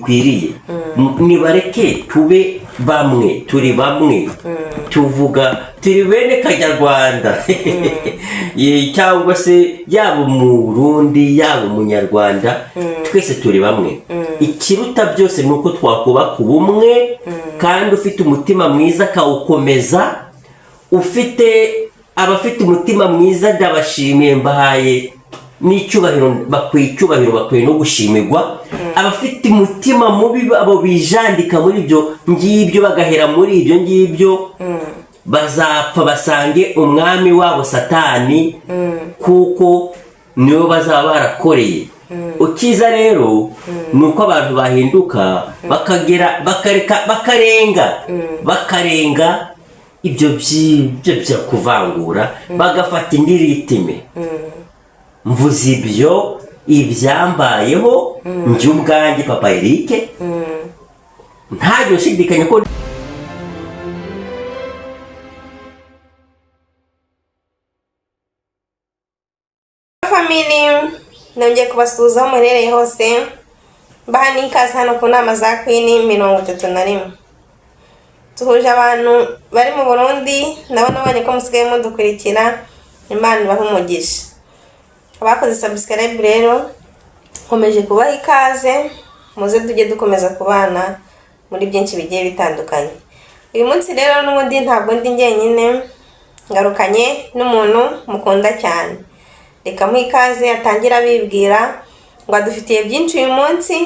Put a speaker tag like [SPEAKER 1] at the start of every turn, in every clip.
[SPEAKER 1] kwiriye nibareke tube bamwe turi bamwe tuvuga turi bene kanyarwanda cyangwa se yaba mu Burundi yaba umunyarwanda twese turi bamwe ikiruta byose nuko twakubaka ubumwe kandi ufite umutima mwiza kawukomeza ufite abafite umutima mwiza ndabashimiye mbahaye n'icyubahiro bakwiye no gushimirwa abafite umutima mubi abo bijandika muri ibyo ngibyo bagahera muri ibyo ngibyo bazapfa basange umwami wabo Satani kuko niyo bazaba barakoreye ukiza rero nuko abantu bahinduka bakagera bakarenga ibyo byo kuvangura bagafata indi ritime mvuze ibyo ibyambayeho njye ubwanjye Papa Eric ntajye ushidikanya ko
[SPEAKER 2] family nongeye kubasuhuza aho muherereye hose mbaha n'ikaze hano ku nama za Queen 31 tuhuje abantu bari mu Burundi nabonye ko musigaye mudukurikira Imana ibahe umugisha abakoze subscribe rero nkomeje kubaha ikaze muze tujye dukomeza kubana muri byinshi bigiye bitandukanye uyu munsi rero n'ubundi ntabwo ndi njyenyine ngarukanye n'umuntu mukunda cyane reka muhikaze atangira bibwira ngo adufitiye byinshi uyu munsi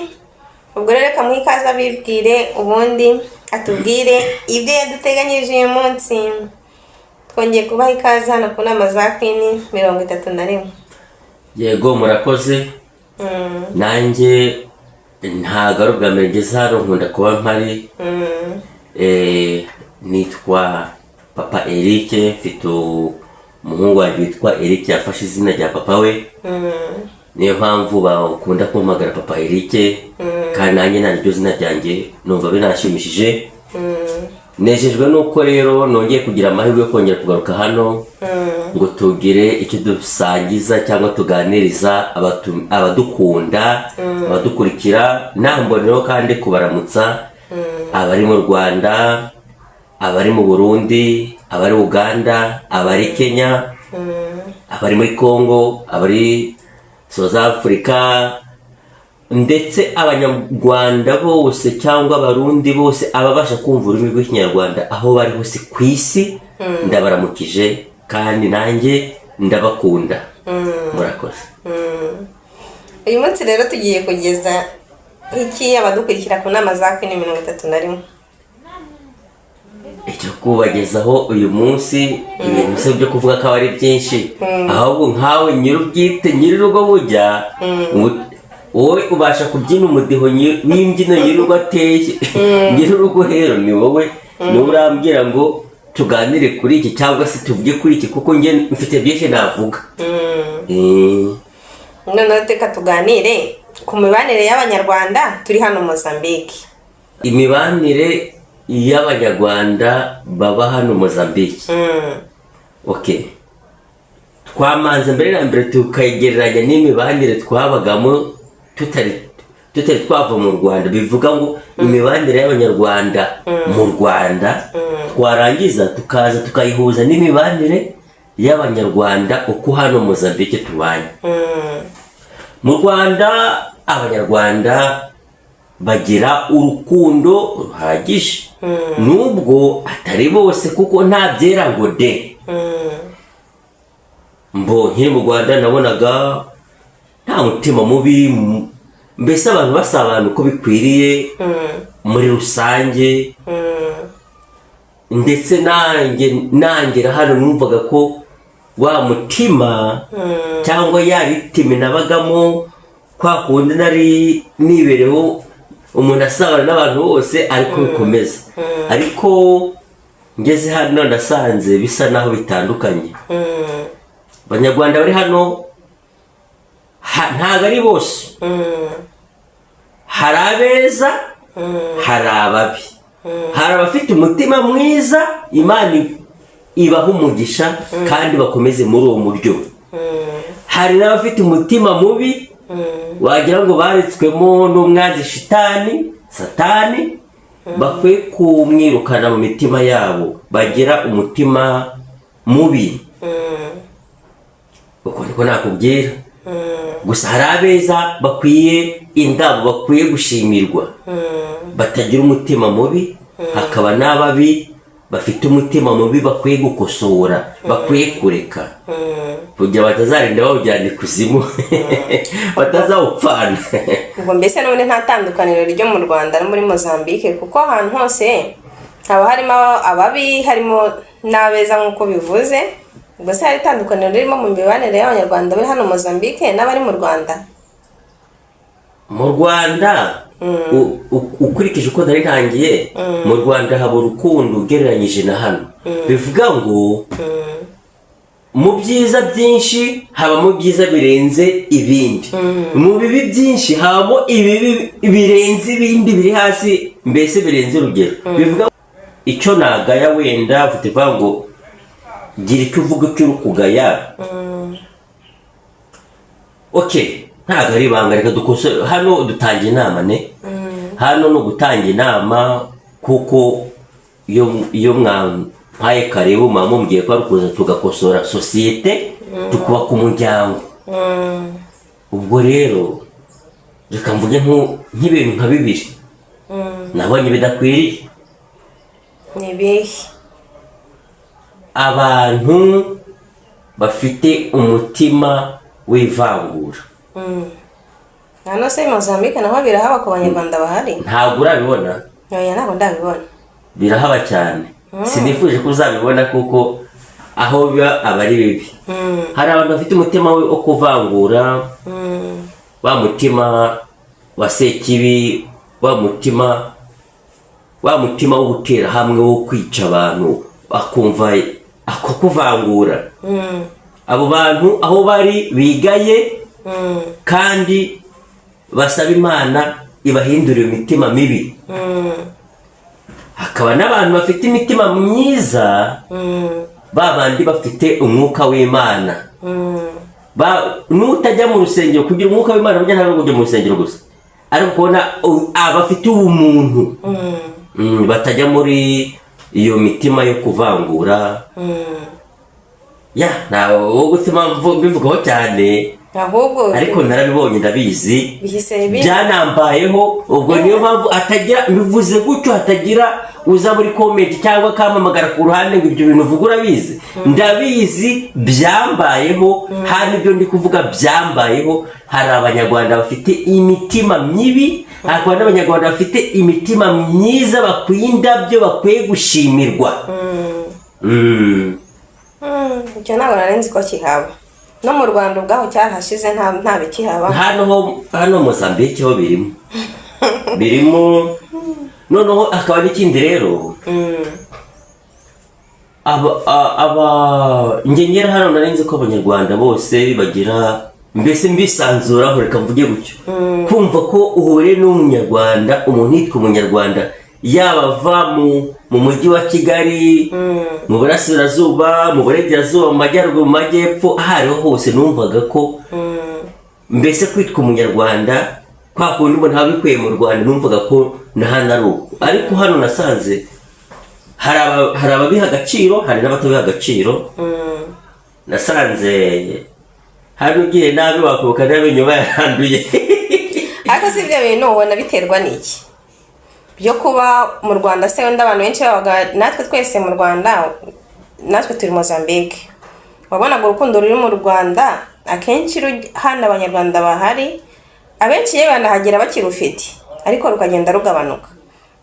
[SPEAKER 2] ubwo rero reka muhikaze abibwire ubundi atubwire ibyo yaduteganyije uyu munsi twongeye kubaha ikaze hano ku nama za Queen 31
[SPEAKER 1] yego murakoze nanjye ntago ari ubwa mbere ngeze hano nkunda kuba mpari nitwa Papa Eric mfite umuhungu wanjye witwa Eric yafashe izina rya papa we niyo mpamvu bakunda kumpamagara Papa Eric kandi nanjye naryo zina ryanjye numva binashimishije nejejwe nuko rero nongeye kugira amahirwe yo kongera kugaruka hano ngo tugire icyo dusangiza cyangwa tuganiriza abadukunda abadukurikira nambonero kandi kubaramutsa abari mu Rwanda abari mu Burundi abari Uganda abari Kenya abari muri Congo abari South Africa ndetse abanyarwanda bose cyangwa abarundi bose ababasha kumva ururimi rw'ikinyarwanda aho bari hose ku isi ndabaramukije kandi nanjye ndabakunda murakoze
[SPEAKER 2] uyu munsi rero tugiye kugeza iki abadukurikira ku nama za Queen 31
[SPEAKER 1] icyo kubagezaho uyu munsi ibintu byo kuvuga ko ari byinshi ahubwo nkawe nyir'ubwite nyir'urugo bujya wowe ubasha kubyina umudiho w'imbyino nyir'urugo ateye nyir'urugo rero ni wowe niwe urambwira ngo tuganire kuri iki cyangwa se tuvuge kuri iki kuko njye mfite byinshi navuga
[SPEAKER 2] none reka tuganire ku mibanire y'abanyarwanda turi hano Mozambique
[SPEAKER 1] imibanire y'abanyarwanda baba hano Mozambique okay twamanze mbere na mbere tukagereranya n'imibanire twabagamo tutari twava mu Rwanda bivuga ngo imibanire y'abanyarwanda mu Rwanda twarangiza tukaza tukayihuza n'imibanire y'abanyarwanda uko hano Mozambique tubanye mu Rwanda abanyarwanda bagira urukundo ruhagije nubwo atari bose kuko nta byera ngo de nkiri mu Rwanda nabonaga nta mutima mubi mbese abantu basabana uko bikwiriye muri rusange ndetse nanjye hano numvaga ko wa mutima cyangwa ya ritime nabagamo kwa kundi nari nibereho umuntu asabana n'abantu bose ariko bikomeza ariko ngeze hano nasanze bisa naho bitandukanye abanyarwanda bari hano ntago ari bose hari abeza hari ababi hari abafite umutima mwiza Imana ibaha umugisha kandi bakomeze muri uwo muryo hari n'abafite umutima mubi wagira ngo baritswemo n'umwanzi shitani satani, bakwiye kumwirukana mu mitima yabo, bagira umutima mubi. Uko niko nakubwira. Gusa hari abeza bakwiye indabo, bakwiye gushimirwa, batagira umutima mubi. Hakaba n'ababi bafite umutima mubi, bakwiye gukosora, bakwiye kureka, kugira batazarinda bawujyana ikuzimu, batazawupfana.
[SPEAKER 2] Ubwo mbese none nta tandukaniro ryo mu Rwanda no muri Mozambique, kuko ahantu hose haba harimo ababi, harimo n'abeza nk'uko bivuze. Ubwo se hari itandukaniro ririmo mu mibanire y'Abanyarwanda bari hano Mozambique n'abari mu Rwanda?
[SPEAKER 1] Mu Rwanda ukurikije uko nari ntangiye, mu Rwanda haba urukundo ugereranyije na hano. Bivuga ngo mu byiza byinshi habamo byiza birenze ibindi, mu bibi byinshi habamo ibibi birenze ibindi, biri hasi, mbese birenze urugero. Bivuga icyo nagaya wenda ufite vuga ngo gira icyo uvuga cy'uri kugaya. Okay, ntabwo ari ibanga, reka dukosore. Hano dutanga inama hano no gutanga inama, kuko iyo mwampaye karibu mumbwiye ko ari kuza tugakosora sosiyete, tukubaka umuryango. Ubwo rero reka mvuge nk'ibintu nka bibiri nabonye bidakwiriye.
[SPEAKER 2] Ni bihe?
[SPEAKER 1] Abantu bafite umutima w'ivangura.
[SPEAKER 2] Hano se Mozambique naho birahaba ku Banyarwanda bahari?
[SPEAKER 1] Ntabwo urabibona?
[SPEAKER 2] Oya, ntabwo ndabibona.
[SPEAKER 1] Birahaba cyane. Sinifuje ko uzabibona kuko aho biba aba ari bibi. Hari abantu bafite umutima wo kuvangura, wa mutima wa sekibi, wa mutima wo gutera hamwe, wo kwica abantu, akumva ako kuvangura. Abo bantu aho bari bigaye, kandi basaba Imana ibahindurira imitima mibi. Hakaba n'abantu bafite imitima myiza, babandi bafite umwuka w'Imana. Nutajya mu rusengero kugira umwuka w'Imana, burya ntabwo kujya mu rusengero gusa, ariko kubona abafite ubumuntu, batajya muri iyo mitima yo kuvangura. Nawe wo gutuma bivugaho cyane, ariko narabibonye ndabizi, byanambayeho. Ubwo niyo mpamvu atagira, bivuze gutyo, hatagira uza muri comment cyangwa kamamagara ku ruhande ngo ibyo bintu uvuga urabizi. Ndabizi, byambayeho. Hano ibyo ndi kuvuga byambayeho. Hari Abanyarwanda bafite imitima mibi, hakaba n'Abanyarwanda bafite imitima myiza, bakwiye indabyo, bakwiye gushimirwa.
[SPEAKER 2] Icyo ntabwo narenze ko kihaba. No mu Rwanda ubwaho cyarahashize, nta bikihaba.
[SPEAKER 1] Hano Mozambique ho birimo. Noneho akaba n'ikindi rero, ngengera hano narenze ko Abanyarwanda bose bagira, mbese mbisanzuraho, reka mvuge gutyo, kumva ko uhuriye n'Umunyarwanda, umuntu yitwa Umunyarwanda, yaba ava mu mujyi wa Kigali, mu burasirazuba, mu burengerazuba, mu majyaruguru, mu majyepfo, aho ariho hose numvaga ko mbese kwitwa Umunyarwanda, kwa kundi umuntu aba abikuye mu Rwanda, numvaga ko na hano ari uko. Ariko hano nasanze hari ababiha agaciro, hari n'abatabiha agaciro. Nasanze hano ugiye nabi wakubuka n'amenyo bayaranduye.
[SPEAKER 2] Ariko si ibyo bintu ubona biterwa n'iki? Byo kuba mu Rwanda se wenda abantu benshi babaga, natwe twese mu Rwanda, natwe turi Mozambique, wabonaga urukundo ruri mu Rwanda akenshi hano Abanyarwanda bahari, abenshi yewe banahagera bakirufite, ariko rukagenda rugabanuka.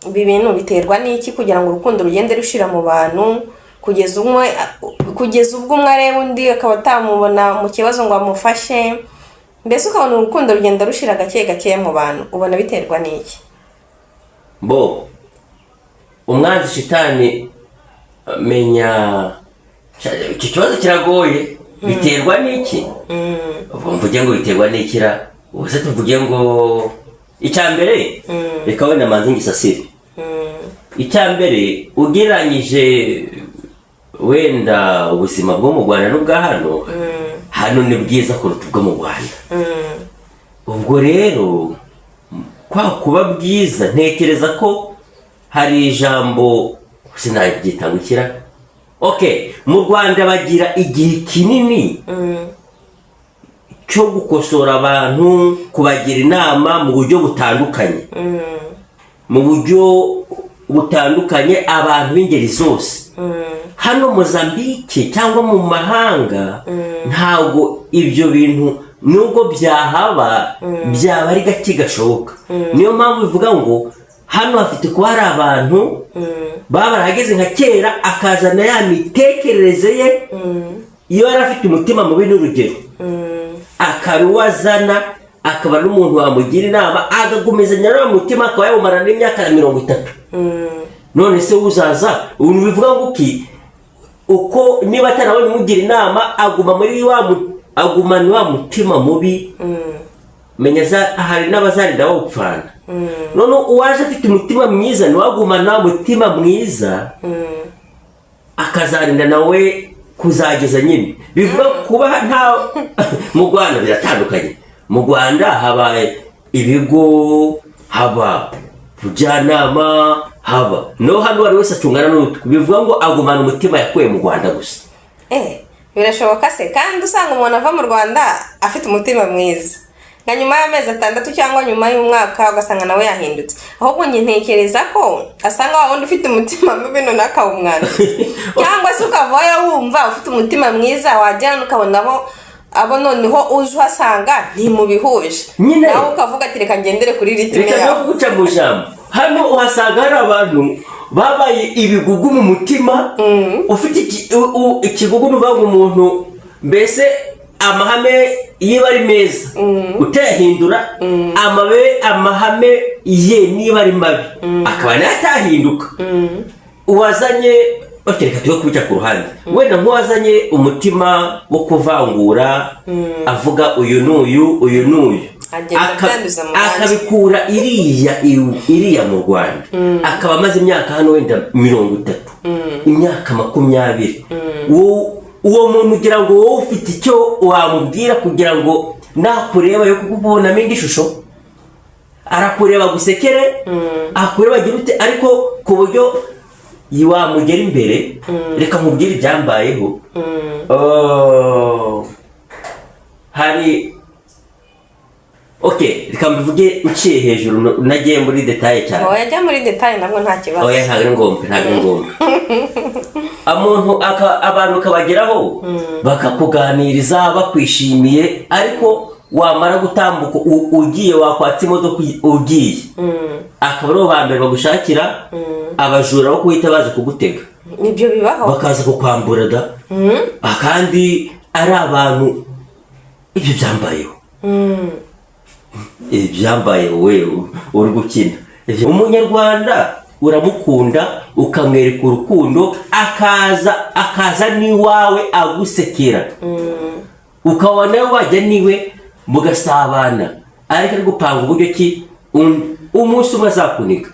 [SPEAKER 2] Ibi bintu biterwa n'iki kugira ngo urukundo rugende rushira mu bantu, kugeza ubwo umwe areba undi akaba atamubona mu kibazo ngo amufashe, mbese ukabona urukundo rugenda rushira gake gake mu bantu? Ubona biterwa n'iki?
[SPEAKER 1] Umwanzi shitani, menya icyo kibazo kiragoye. Biterwa n'iki? Mvuge ngo biterwa n'ikira, ubuse tuvuge ngo icyambere, reka wenda manzi ngisasire. Icyambere, ugereranyije wenda ubuzima bwo mu Rwanda n'ubwa hano ni bwiza kuruta ubwo mu Rwanda. ubwo rero kwa kuba bwiza ntekereza ko hari ijambo sinabyitangukira. Okay, mu Rwanda bagira igihe kinini cyo gukosora abantu, kubagira inama mu buryo butandukanye. Mu buryo butandukanye abantu b'ingeri zose. Hano Mozambique cyangwa mu mahanga ntabwo ibyo bintu nubwo byahaba byaba ari gake gashoboka. Niyo mpamvu bivuga ngo hano hafite kuba hari abantu baba barahageze nka kera akazana ya mitekerereze ye iyo yari afite umutima mubi n'urugero akaruwazana akaba n'umuntu wamugira inama agagumezanya n'uwo mutima akaba yawumara n'imyaka 30. None se uzaza ubu bivuga ngo uko niba atarabonye umugira inama agumana wa mutima mubi. Menya hari n'abazarida bawupfana. None uwaje afite umutima mwiza niwagumana wa mutima mwiza akazarinda nawe kuzageza nyine. Bivuga kuba nta mu Rwanda biratandukanye. Mu Rwanda haba ibigo, haba kujyanama, haba no hano wari wese acungana n'utwo. Bivuga ngo agumana umutima yakuye mu Rwanda gusa.
[SPEAKER 2] Birashoboka se kandi usanga umuntu ava mu Rwanda afite umutima mwiza nka nyuma y'amezi 6 cyangwa nyuma y'umwaka ugasanga nawe yahindutse. Ahubwo njye ntekereza ko asanga wa wundi ufite umutima mubi none akawumwana cyangwa se ukavayo wumva ufite umutima mwiza wajyana ukabonamo abo noneho uje uhasanga ntimubihuje nawe ukavuga ati reka ngendere kuri ritme yawe.
[SPEAKER 1] Reka no guca mu jambo hano uhasanga hari abantu babaye ibigugu mu mutima. Ufite ikigugu n'uvuga ngo umuntu mbese amahame yiba ari meza utahindura amahame ye niba ari mabi akaba natahinduka. Uwazanye reka tuwe kubica ku ruhande wenda nk'uwazanye umutima wo kuvangura avuga uyu n'uyu akabikura iriya mu Rwanda akaba amaze imyaka hano wenda 30 imyaka 20. Uwo muntu ugira ngo wowe ufite icyo wamubwira kugira ngo nakureba yo kukubonamo indi shusho arakureba gusekere akureba girute ariko ku buryo yiwamugera imbere. Reka nkubwire ibyambayeho. Hari reka mbivuge uciye hejuru nagiye muri detail cyane.
[SPEAKER 2] Yajya muri detail nabwo nta kibazo.
[SPEAKER 1] Ntabwo ngombwa. Abantu kabageraho bakakuganiriza bakwishimiye ariko wamara gutambuka ugiye wakwatsa imodoka ugiye akaba ari bambere bagushakira abajura bo kuhita baza kugutega.
[SPEAKER 2] Nibyo bibaho
[SPEAKER 1] bakaza kukwambura da akandi ari abantu. Ibyo byambayeho byambaye wewe uri gukina. Umunyarwanda uramukunda ukamwereka urukundo akaza niwawe agusekera ukabona wajya niwe mugasabana ariko ari gupanga uburyo ki umunsi umwe azakuniga.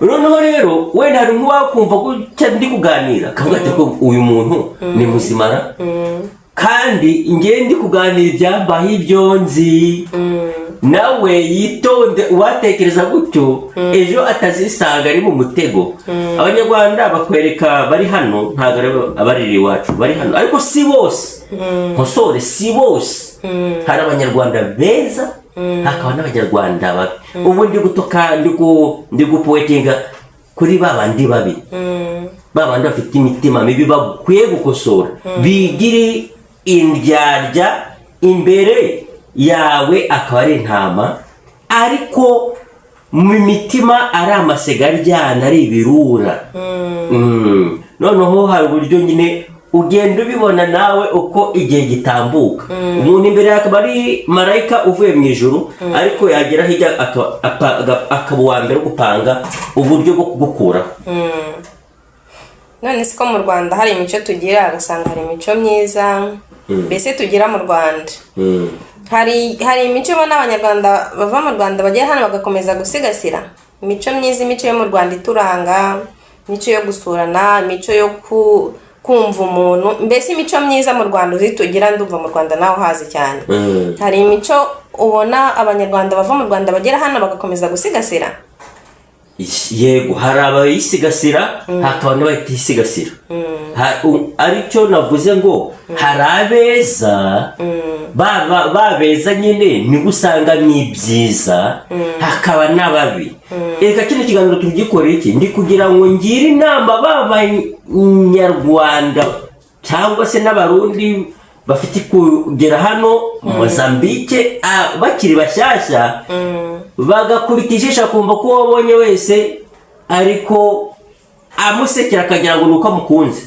[SPEAKER 1] Noneho rero wenda hari nk'uwakumva gutya ndi kuganira akavuga ati ko uyu muntu ni muzimara kandi ngiye ndi kuganira ibyambaye ibyo nzi. Nawe yitonde uwatekereza gutyo ejo atazisanga ari mu mutego. Abanyarwanda bakwereka bari hano ntago abariri iwacu bari hano ariko si bose nkosore si bose. Hari abanyarwanda beza hakaba n'abanyarwanda babi. Ubu ndi gutoka ndi gupoetinga kuri babandi babi babandi bafite imitima mibi bakwiye gukosora bigiri indyarya imbere yawe akaba ari intama ariko mu mitima ari amasega aryana ari ibirura. Noneho hari uburyo nyine ugenda ubibona nawe uko igihe gitambuka. Umuntu imbere akaba ari marayika uvuye mu ijuru ariko yagera hirya akaba uwa mbere gupanga uburyo bwo kugukuraho.
[SPEAKER 2] None siko mu Rwanda hari imico tugira ugasanga hari imico myiza mbese tugira mu Rwanda. Hari imico n'abanyarwanda bava mu Rwanda bagiye hano bagakomeza gusigasira imico myiza, imico yo mu Rwanda ituranga, imico yo gusurana, imico yo kumva umuntu mbese imico myiza mu Rwanda uzitugira ndumva mu Rwanda naho hazi cyane. Hari imico ubona abanyarwanda bava mu Rwanda bagera hano bagakomeza gusigasira.
[SPEAKER 1] Yego, hari abayisigasira hakaba n'abatisigasira. Aricyo navuze ngo hari abeza babeza nyine niba usanga ni byiza, hakaba n'ababi. Reka kino kiganiro tugikore iki ndi kugira ngo ngire inama b'abanyarwanda cyangwa se n'abarundi bafite kugera hano Mozambique bakiri bashyashya, bagakubita ijisho kumva ko wabonye wese ariko amusekera akagira ngo nuko amukunze.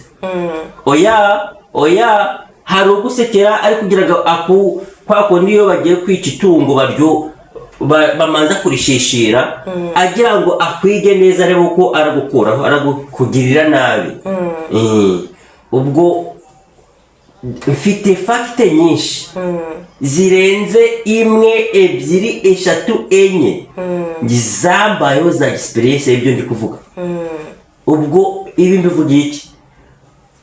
[SPEAKER 1] Oya hari ugusekera ari kugira ngo kwako niyo bagiye kwica itungo baryo bamanza kurishishira agira ngo akwige neza arebe uko aragukuraho aragukugirira nabi. Ubwo mfite fagite nyinshi zirenze imwe, ebyiri, eshatu, enye zambayeho za experience y'ibyo ndi kuvuga. Ubwo ibi mbivugiye iki?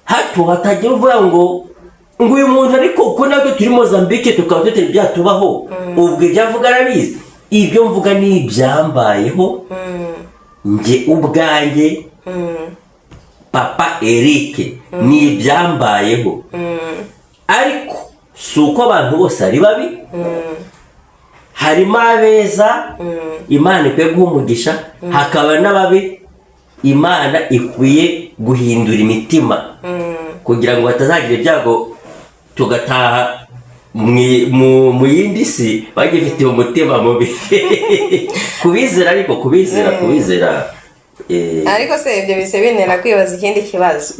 [SPEAKER 1] Hato hatagira uvuga ngo uyu muntu ariko uko nabyo turi Mozambique tukaba tutari byatubaho. Ubwo ibyo avuga arabizi, ibyo mvuga ni ibyambayeho nge ubwanjye. Papa Eric ni ibyambayeho, ariko si uko abantu bose ari babi. Harimo abeza Imana ikwiye guha umugisha, hakaba n'ababi Imana ikwiye guhindura imitima kugira ngo batazagira ibyago tugataha mu yindi si bagifitiye umutima mubi. Kubizera ariko kubizera
[SPEAKER 2] ariko se ibyo bise bintera kwibaza ikindi kibazo.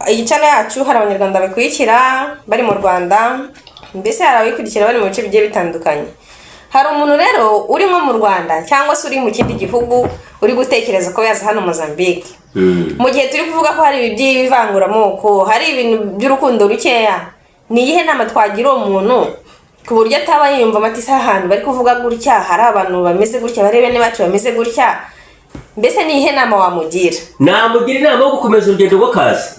[SPEAKER 2] Iyi channel yacu hari abanyarwanda bakurikira bari mu Rwanda, mbese hari abakurikira bari mu bice bigiye bitandukanye. Hari umuntu rero uri nko mu Rwanda cyangwa se uri mu kindi gihugu uri gutekereza ko yaza hano Mozambique. Mu gihe turi kuvuga ko hari ibyivanguramoko, hari ibintu by'urukundo rukeya, ni iyihe nama twagira umuntu ku buryo ataba yiyumva amatisa ahantu bari kuvuga gutya, hari abantu bameze gutya, barebe ne bacu bameze gutya? Mbese ni ihe nama wamugira? Namugira
[SPEAKER 1] inama yo gukomeza urugendo rw'akazi.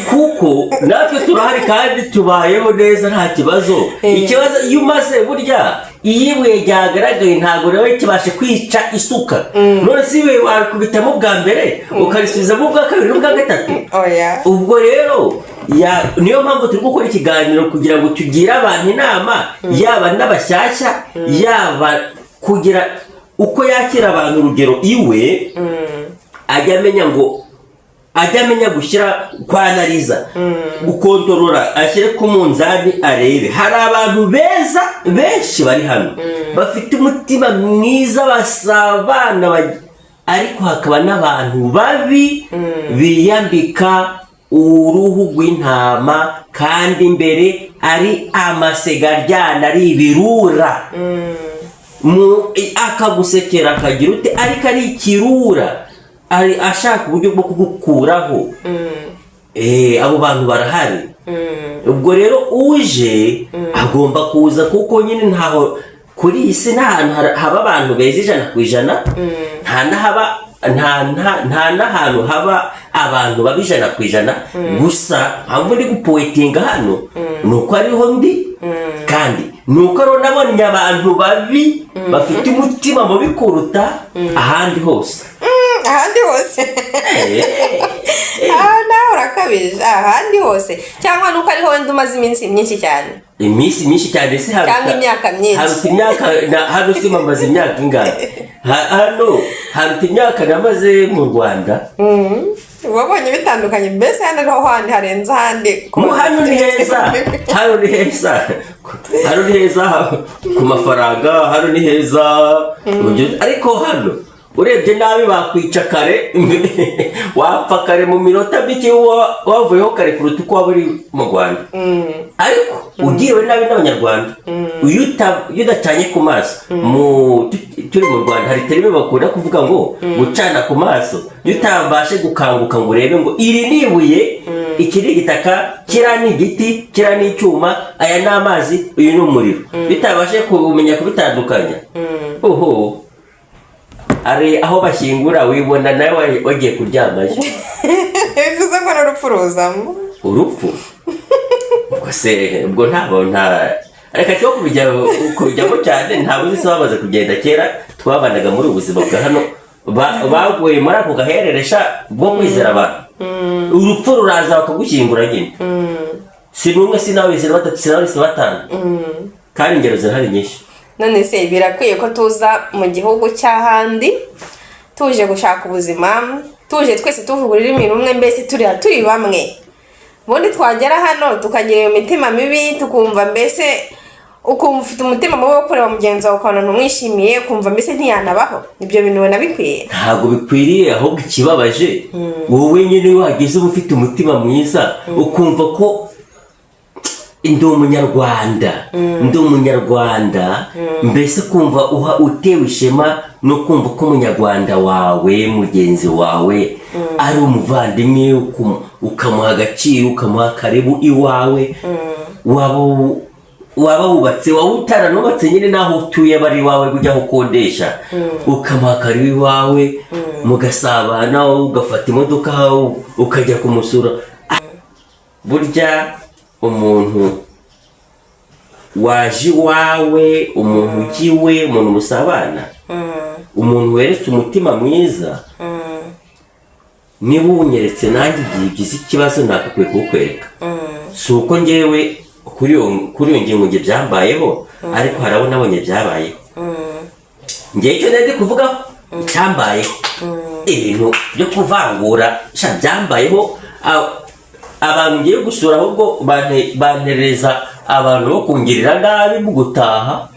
[SPEAKER 1] Kuko natwe turahari kandi tubayeho neza nta kibazo. Ikibazo iyo umaze burya iyibuye ryagaragaye ntabwo nawe kibashe kwica isuka. None si we wakubitamo bwa mbere ukarisubizamo bwa kabiri n'ubwa gatatu. Ubwo rero niyo mpamvu turi gukora ikiganiro kugira ngo tugire abantu inama, yaba n'abashyashya, yaba kugira uko yakira abantu. Urugero iwe ajya amenya gushyira kwanariza, gukontorora, ashyire ku munzani arebe. Hari abantu beza benshi bari hano bafite umutima mwiza basabana, ariko hakaba n'abantu babi biyambika uruhu rw'intama kandi imbere ari amasega aryana, ari ibirura. Akagusekera akagira ute ariko ari ikirura, ari ashaka uburyo bwo kugukuraho. Abo bantu barahari. Ubwo rero uje agomba kuza, kuko nyine ntaho kuri iyi si n'ahantu haba abantu beza 100%, nta n'ahantu haba abantu babi 100%. Gusa mpamvu ndi gupoetinga hano nuko ariho ndi, kandi nuko rero nabonye abantu babi bafite umutima mubi kuruta ahandi hose.
[SPEAKER 2] Ahandi hose nawe urakabije. Ahandi hose cyangwa nuko ariho wenda umaze iminsi myinshi cyane?
[SPEAKER 1] Iminsi myinshi cyane se
[SPEAKER 2] cyangwa imyaka myinshi?
[SPEAKER 1] Haruta imyaka hano si mamaze imyaka ingana hano, haruta imyaka namaze mu Rwanda.
[SPEAKER 2] Wabonye bitandukanye mbese hano niho handi harenze ahandi?
[SPEAKER 1] Hano ni heza, hano ni heza, hano ni heza ku mafaranga, hano ni heza. Ariko hano urebye nabi bakwica kare, wapfa kare mu minota mike wavuyeho kare kuruta uko waba uri mu Rwanda. Ariko ugiriwe nabi n'abanyarwanda, iyo udacanye ku maso. Turi mu Rwanda hari terime bakunda kuvuga ngo gucana ku maso. Iyo utabashe gukanguka ngo urebe ngo iri ni ibuye, iki ni igitaka, kiriya ni igiti, kiriya ni icyuma, aya ni amazi, uyu ni umuriro, iyo utabashe kumenya kubitandukanya, ari aho bashyingura wibona nawe wagiye kuryamayo.
[SPEAKER 2] bivuze ngo n'urupfu ruzamo.
[SPEAKER 1] Urupfu ubwo se ubwo nta reka cyo kubijyamo cyane, ntabwo uzi bamaze kugenda kera twabanaga muri ubuzima bwa hano baguye muri ako gahereresha bwo kwizera abantu. Urupfu ruraza bakagushyingura nyine, si n'umwe si nawe si batatu si nawe si batanu, kandi ingero zirahari nyinshi.
[SPEAKER 2] None se birakwiye ko tuza mu gihugu cy'ahandi tuje gushaka ubuzima, tuje twese tuvuga ururimi rumwe, mbese turi bamwe, ubundi twagera hano tukagira iyo mitima mibi, tukumva mbese ukumva ufite umutima mubi wo kureba mugenzi wawe ukabona ntumwishimiye, ukumva mbese ntiyanabaho. Ibyo bintu ubona bikwiye? Ntabwo
[SPEAKER 1] bikwiriye, ahubwo ikibabaje wowe nyine wagize uba ufite umutima mwiza ukumva ko ndi umunyarwanda, mbese kumva utewe ishema no kumva ko umunyarwanda wawe mugenzi wawe ari umuvandimwe, ukamuha agaciro, ukamuha karibu iwawe. Waba wubatse, waba utaranubatse nyine naho utuye bari iwawe ujya ukodesha, ukamuha karibu iwawe, mugasabana, ugafata imodoka ukajya kumusura. Burya umuntu waje iwawe, umuntu ugiwe, umuntu musabana, umuntu weretse umutima mwiza, niba unyeretse nanjye igihe ugize ikibazo nakakwiye kuwukwereka. Si uko ngewe kuri iyo ngingo nge byambayeho, ariko hari abo nabonye byabayeho. Ngewe icyo nari kuvugaho cyambayeho, ibintu byo kuvangura byambayeho. Abantu ngiye gusura ahubwo bantereza abantu bo kungirira nabi mu gutaha.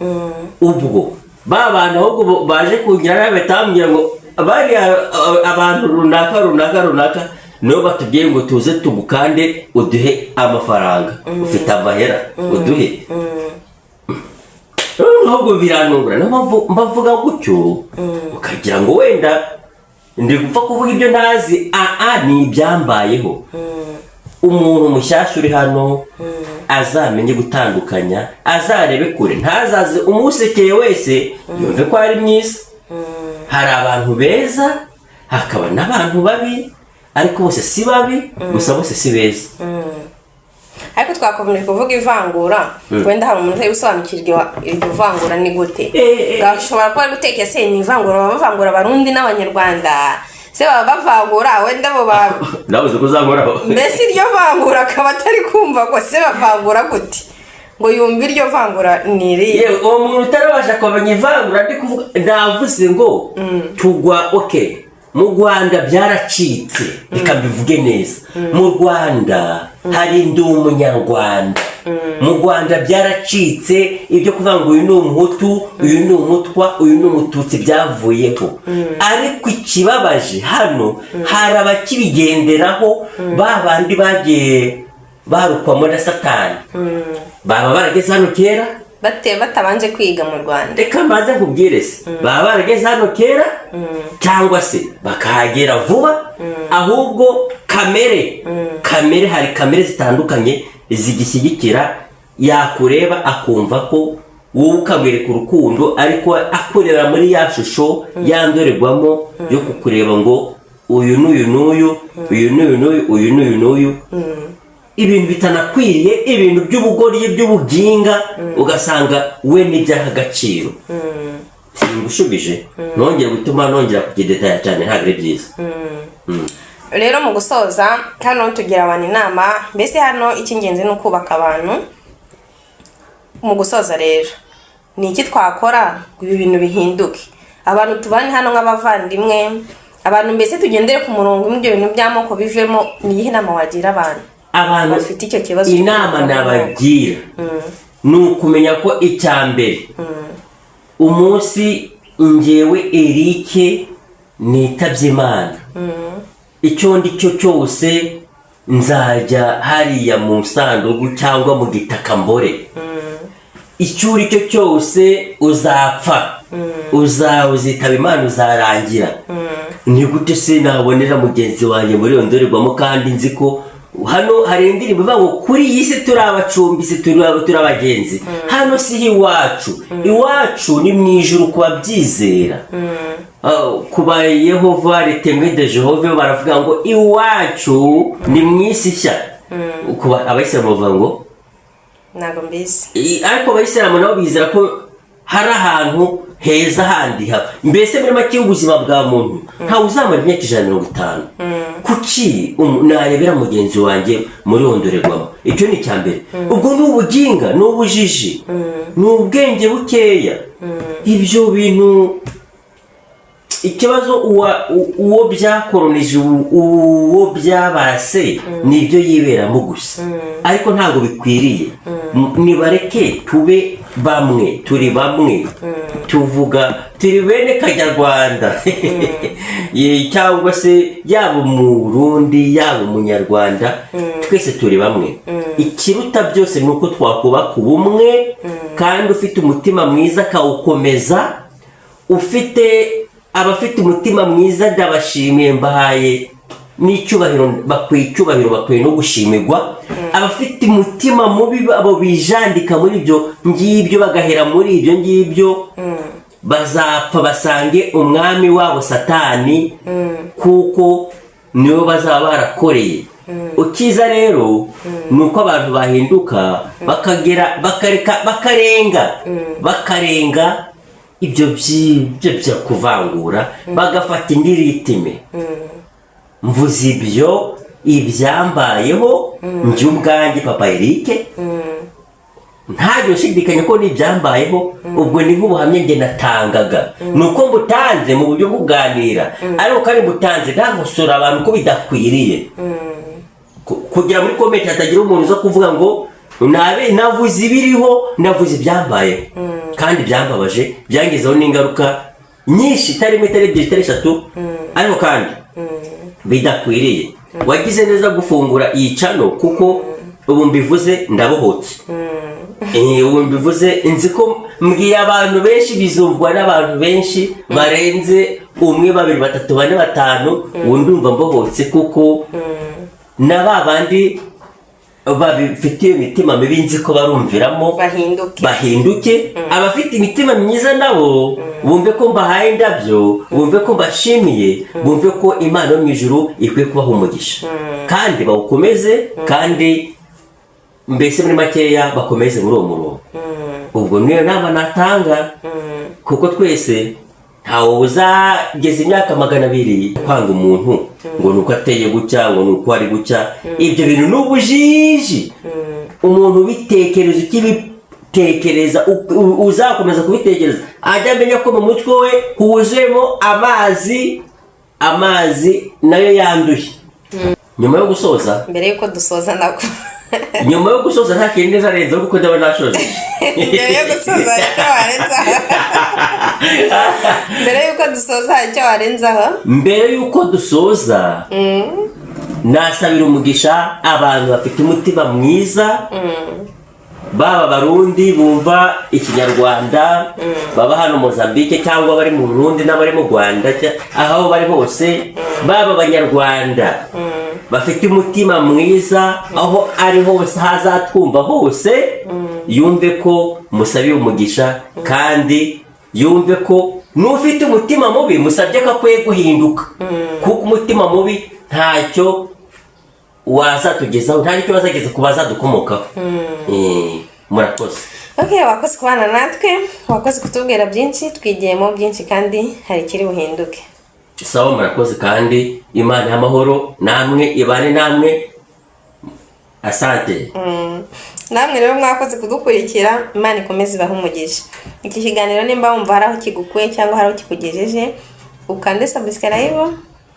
[SPEAKER 1] Ubwo bantu ahubwo baje kungira nabi batambwira ngo bari abantu runaka nibo batubwiye ngo tuze tugukande uduhe amafaranga, ufite amahera uduhe. Ahubwo biranungura, niyo mbavuga gutyo ukagira ngo wenda ndi gupfa kuvuga ibyo ntazi. Ni ibyambayeho. Umuntu mushyashya uri hano azamenye gutandukanya, azarebe kure, ntazaze umusekeye wese yumve ko ari mwiza. Hari abantu beza hakaba n'abantu babi, ariko bose si babi, gusa bose si beza. Ariko twakomeje kuvuga ivangura, wenda hari umuntu usobanukirwa iryo vangura ni gute. Gashobora kuba ari gutekera se ni ivangura, bavangura abarundi n'abanyarwanda, se baba bavangura wenda bo nawe uzi kuzanguraho. Mbese iryo vangura akaba atari kumva ko se bavangura gute ngo yumve iryo vangura ni irihe. Yewe uwo muntu utarabasha kumenya ivangura ndi kuvuga, navuze ngo tugwa mu Rwanda byaracitse, reka mbivuge neza. Mu Rwanda hari ndi umunyarwanda, mu Rwanda byaracitse ibyo kuvuga ngo uyu ni umuhutu, uyu ni umutwa, uyu ni umututsi byavuyeho. Ariko ikibabaje hano hari abakibigenderaho, babandi bagiye barukwamo na Satani, baba barageze hano kera batabanje kwiga mu Rwanda. Reka maze nkubwire se, baba barageze hano kera cyangwa se bakahagera vuba. Ahubwo kamere hari kamere zitandukanye zigishyigikira, yakureba akumva ko wowe ukamwereka urukundo, ariko akureba muri ya shusho yandorerwamo yo kukureba ngo uyu n'uyu n'uyu, uyu n'uyu n'uyu, uyu n'uyu n'uyu. Ibintu bitanakwiriye, ibintu by'ubugoryi by'ubuginga, ugasanga we n'ibyaha agaciro. Singushubije nongera gutuma nongera kugidetaya cyane, ntabwo ari byiza. Rero mu gusoza hano tugira abantu inama, mbese hano icy'ingenzi ni ukubaka abantu. Mu gusoza rero ni iki twakora ngo ibi bintu bihinduke, abantu tubane hano nk'abavandimwe, abantu mbese tugendere ku murongo umwe, ibyo bintu by'amoko bivemo. Ni iyihe nama wagira abantu bafite icyo kibazo? Inama nabagira ni ukumenya ko icyambere, umunsi ngewe Eric nitabye Imana, icyo ndicyo cyose nzajya hariya mu sanduku cyangwa mu gitaka mbore. Icyo uricyo cyose uzapfa, uzitaba Imana, uzarangira. Ni gute se nabonera mugenzi wanjye muri iyo ndorerwamo kandi nzi ko hano hari indirimbo ivuga ngo kuri iyi si turi abacumbisi turi abagenzi. Hano si iwacu, iwacu ni mu ijuru ku babyizera. Kuba Yehova Retemwe de Jehova baravuga ngo iwacu ni mu isi nshya. Kuba abayisilamu bavuga ngo
[SPEAKER 2] ntago mbizi,
[SPEAKER 1] ariko abayisilamu nabo bizera ko hari ahantu heza handi haba. Mbese muri make ubuzima bwa muntu ntawe uzamara imyaka 150. Kuki narebera mugenzi wanjye muri ondorerwamo? Icyo ni cyambere. Ubwo ni ubuginga, ni ubujiji, ni ubwenge bukeya. Ibyo bintu ikibazo uwo byakoronije, uwo byabase nibyo yiberamo gusa, ariko ntabwo bikwiriye. Nibareke tube bamwe, turi bamwe, tuvuga turi bene Kanyarwanda. Cyangwa se yaba Umurundi yaba Umunyarwanda, twese turi bamwe. Ikiruta byose ni uko twakubaka ubumwe, kandi ufite umutima mwiza akawukomeza. Abafite umutima mwiza ndabashimiye, mbahaye n'icyubahiro, bakwiye icyubahiro, bakwiye no gushimirwa. Abafite umutima mubi abo bijandika muri ibyo ngibyo, bagahera muri ibyo ngibyo, bazapfa basange umwami wabo Satani, kuko niwe bazaba barakoreye. Ukiza rero ni uko abantu bahinduka bakarenga ibyo byo kuvangura, bagafata indi ritime. Mvuze ibyo ibyambayeho njye ubwanjye Papa Eric, ntabyo nshidikanya ko n'ibyambayeho. Ubwo ni nk'ubuhamya njye natangaga, ni uko mbutanze mu buryo buganira, ariko kandi mbutanze ntagusura abantu ko bidakwiriye, kugira muri komenti hatagira umuntu uza kuvuga ngo navuze ibiriho, navuze ibyambayeho. Kandi byambabaje, byangizeho n'ingaruka nyinshi, itari imwe, itari ebyiri, itari eshatu, ariko kandi bidakwiriye. Wagize neza gufungura iyi channel, kuko ubu mbivuze ndabohotse. Ubu mbivuze nzi ko mbwiye abantu benshi, bizumvwa n'abantu benshi barenze 1, 2, 3, 4, 5. Ubu ndumva mbohotse, kuko na babandi babifitiye imitima mibi nzi ko barumviramo bahinduke. Abafite imitima myiza nabo bumve ko mbahaye indabyo, bumve ko mbashimiye, bumve ko Imana yo mu ijuru ikwiye kubaha umugisha, kandi bawukomeze, kandi mbese muri makeya bakomeze muri uwo murongo. Ubwo niyo nama natanga, kuko twese ntawe uzageza imyaka 200 kwanga umuntu ngo nuko ateye gutya, ngo nuko ari gutya. Ibyo bintu n'ubujiji. Umuntu ubitekereza, ukibitekereza, uzakomeza kubitekereza, ajya amenya ko mu mutwe we huzuyemo amazi nayo yanduye. Nyuma yo gusoza,
[SPEAKER 2] mbere yuko dusoza nako
[SPEAKER 1] nyuma yo gusoza nta kindi nzarenza, kuko ndaba nashoje.
[SPEAKER 2] Mbere yo gusoza icyo warenzaho, mbere yuko dusoza icyo warenzaho, mbere
[SPEAKER 1] yuko dusoza, nasabira umugisha abantu bafite umutima mwiza, baba Barundi bumva Ikinyarwanda, baba hano Mozambique, cyangwa bari mu Burundi n'abari mu Rwanda, aho bari hose, baba Abanyarwanda bafite umutima mwiza, aho ari hose hazatwumva hose, yumve ko musabiye umugisha, kandi yumve ko n'ufite umutima mubi musabye ko akwiye guhinduka, kuko umutima mubi ntacyo wazatugezaho, nta nicyo wazageza ku bazadukomokaho. Murakoze.
[SPEAKER 2] Wakoze kubana natwe, wakoze kutubwira byinshi, twigiyemo byinshi, kandi hari ikiri buhinduke.
[SPEAKER 1] Sawa, murakoze, kandi Imana y'amahoro namwe ibane namwe. Asante.
[SPEAKER 2] Namwe rero mwakoze kudukurikira, Imana ikomeze ibahe umugisha. Iki kiganiro nimba wumva hari aho kigukuye cyangwa hari aho kikugejeje, ukande subscribe,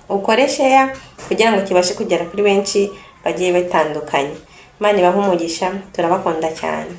[SPEAKER 2] ukore share, kugira ngo kibashe kugera kuri benshi bagiye batandukanye. Imana ibahe umugisha, turabakunda cyane.